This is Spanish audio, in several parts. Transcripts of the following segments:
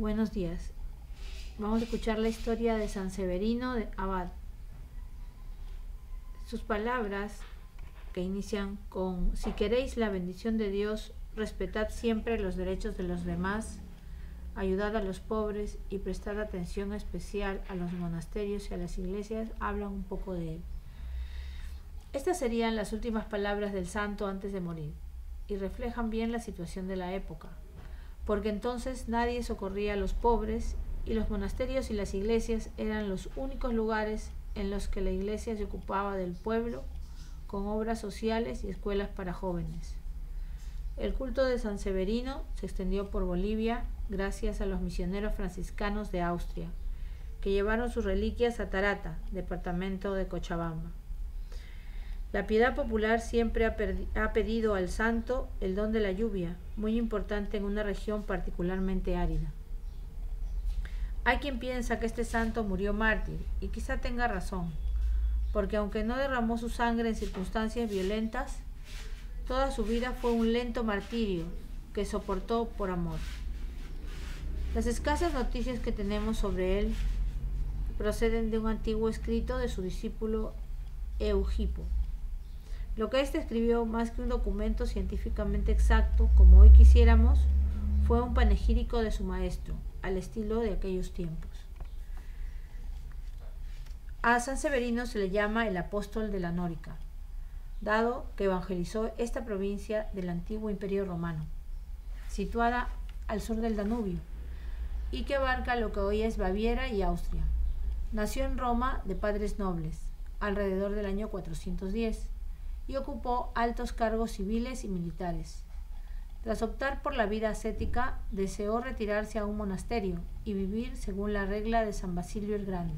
Buenos días. Vamos a escuchar la historia de San Severino de Abad. Sus palabras, que inician con: si queréis la bendición de Dios, respetad siempre los derechos de los demás, ayudad a los pobres y prestad atención especial a los monasterios y a las iglesias, hablan un poco de él. Estas serían las últimas palabras del santo antes de morir, y reflejan bien la situación de la época, porque entonces nadie socorría a los pobres, y los monasterios y las iglesias eran los únicos lugares en los que la iglesia se ocupaba del pueblo, con obras sociales y escuelas para jóvenes. El culto de San Severino se extendió por Bolivia gracias a los misioneros franciscanos de Austria, que llevaron sus reliquias a Tarata, departamento de Cochabamba. La piedad popular siempre ha pedido al santo el don de la lluvia, muy importante en una región particularmente árida. Hay quien piensa que este santo murió mártir, y quizá tenga razón, porque aunque no derramó su sangre en circunstancias violentas, toda su vida fue un lento martirio que soportó por amor. Las escasas noticias que tenemos sobre él proceden de un antiguo escrito de su discípulo Eugipo. Lo que éste escribió, más que un documento científicamente exacto, como hoy quisiéramos, fue un panegírico de su maestro, al estilo de aquellos tiempos. A San Severino se le llama el apóstol de la Nórica, dado que evangelizó esta provincia del antiguo Imperio Romano, situada al sur del Danubio, y que abarca lo que hoy es Baviera y Austria. Nació en Roma de padres nobles, alrededor del año 410, y ocupó altos cargos civiles y militares. Tras optar por la vida ascética, deseó retirarse a un monasterio y vivir según la regla de San Basilio el Grande.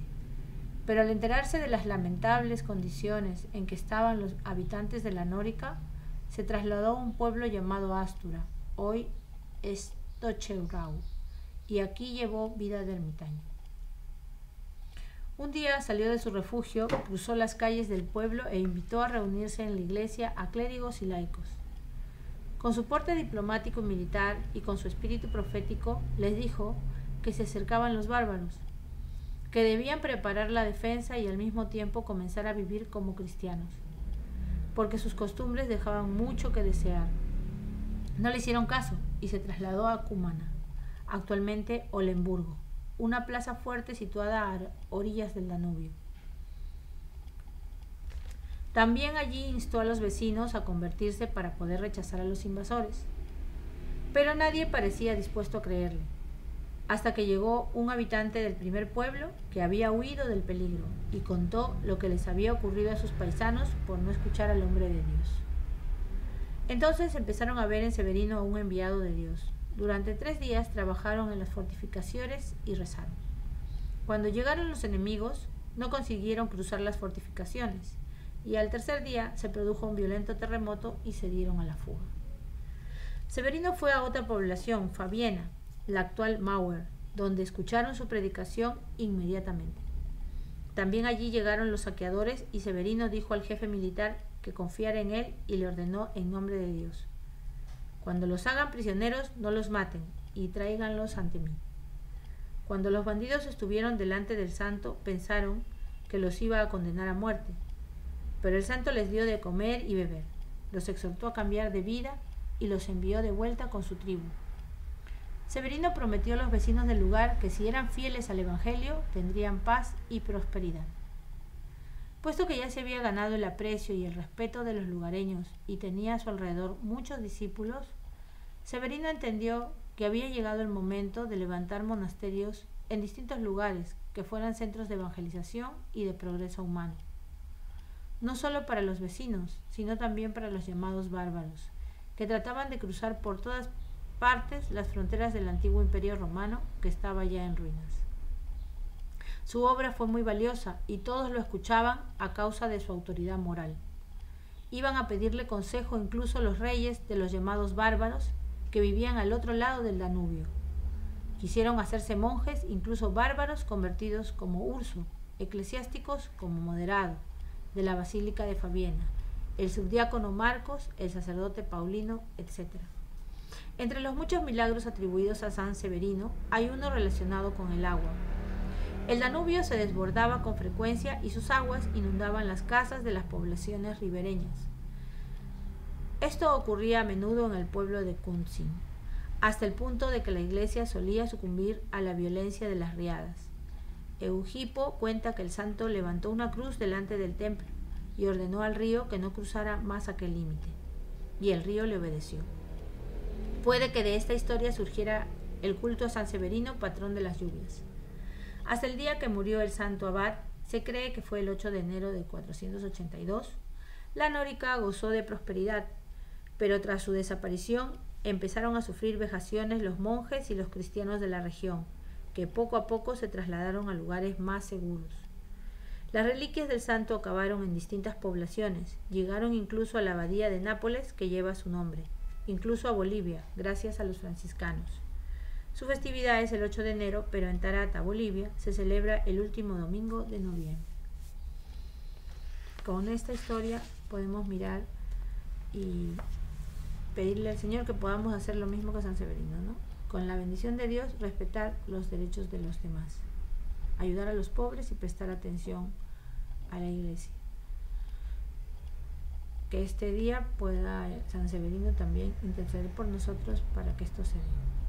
Pero al enterarse de las lamentables condiciones en que estaban los habitantes de la Nórica, se trasladó a un pueblo llamado Astura, hoy Stocherau, y aquí llevó vida de ermitaño. Un día salió de su refugio, cruzó las calles del pueblo e invitó a reunirse en la iglesia a clérigos y laicos. Con su porte diplomático y militar y con su espíritu profético, les dijo que se acercaban los bárbaros, que debían preparar la defensa y al mismo tiempo comenzar a vivir como cristianos, porque sus costumbres dejaban mucho que desear. No le hicieron caso y se trasladó a Cumana, actualmente Olemburgo, una plaza fuerte situada a orillas del Danubio. También allí instó a los vecinos a convertirse para poder rechazar a los invasores, pero nadie parecía dispuesto a creerle, hasta que llegó un habitante del primer pueblo que había huido del peligro y contó lo que les había ocurrido a sus paisanos por no escuchar al hombre de Dios. Entonces empezaron a ver en Severino a un enviado de Dios. Durante 3 días trabajaron en las fortificaciones y rezaron. Cuando llegaron los enemigos, no consiguieron cruzar las fortificaciones, y al tercer día se produjo un violento terremoto y se dieron a la fuga. Severino fue a otra población, Fabiena, la actual Mauer, donde escucharon su predicación inmediatamente. También allí llegaron los saqueadores y Severino dijo al jefe militar que confiara en él y le ordenó en nombre de Dios: cuando los hagan prisioneros, no los maten y tráiganlos ante mí. Cuando los bandidos estuvieron delante del santo, pensaron que los iba a condenar a muerte, pero el santo les dio de comer y beber, los exhortó a cambiar de vida y los envió de vuelta con su tribu. Severino prometió a los vecinos del lugar que si eran fieles al Evangelio, tendrían paz y prosperidad. Puesto que ya se había ganado el aprecio y el respeto de los lugareños y tenía a su alrededor muchos discípulos, Severino entendió que había llegado el momento de levantar monasterios en distintos lugares que fueran centros de evangelización y de progreso humano. No solo para los vecinos, sino también para los llamados bárbaros, que trataban de cruzar por todas partes las fronteras del antiguo Imperio Romano que estaba ya en ruinas. Su obra fue muy valiosa y todos lo escuchaban a causa de su autoridad moral. Iban a pedirle consejo incluso los reyes de los llamados bárbaros que vivían al otro lado del Danubio. Quisieron hacerse monjes, incluso bárbaros convertidos como Urso, eclesiásticos como Moderado, de la Basílica de Fabiena, el subdiácono Marcos, el sacerdote Paulino, etc. Entre los muchos milagros atribuidos a San Severino, hay uno relacionado con el agua. El Danubio se desbordaba con frecuencia y sus aguas inundaban las casas de las poblaciones ribereñas. Esto ocurría a menudo en el pueblo de Kunzin, hasta el punto de que la iglesia solía sucumbir a la violencia de las riadas. Eugipo cuenta que el santo levantó una cruz delante del templo y ordenó al río que no cruzara más aquel límite, y el río le obedeció. Puede que de esta historia surgiera el culto a San Severino, patrón de las lluvias. Hasta el día que murió el santo abad, se cree que fue el 8 de enero de 482, la Nórica gozó de prosperidad, pero tras su desaparición empezaron a sufrir vejaciones los monjes y los cristianos de la región, que poco a poco se trasladaron a lugares más seguros. Las reliquias del santo acabaron en distintas poblaciones, llegaron incluso a la abadía de Nápoles que lleva su nombre, incluso a Bolivia, gracias a los franciscanos. Su festividad es el 8 de enero, pero en Tarata, Bolivia, se celebra el último domingo de noviembre. Con esta historia podemos mirar y pedirle al Señor que podamos hacer lo mismo que San Severino, ¿no? Con la bendición de Dios, respetar los derechos de los demás, ayudar a los pobres y prestar atención a la iglesia. Que este día pueda San Severino también interceder por nosotros para que esto se dé.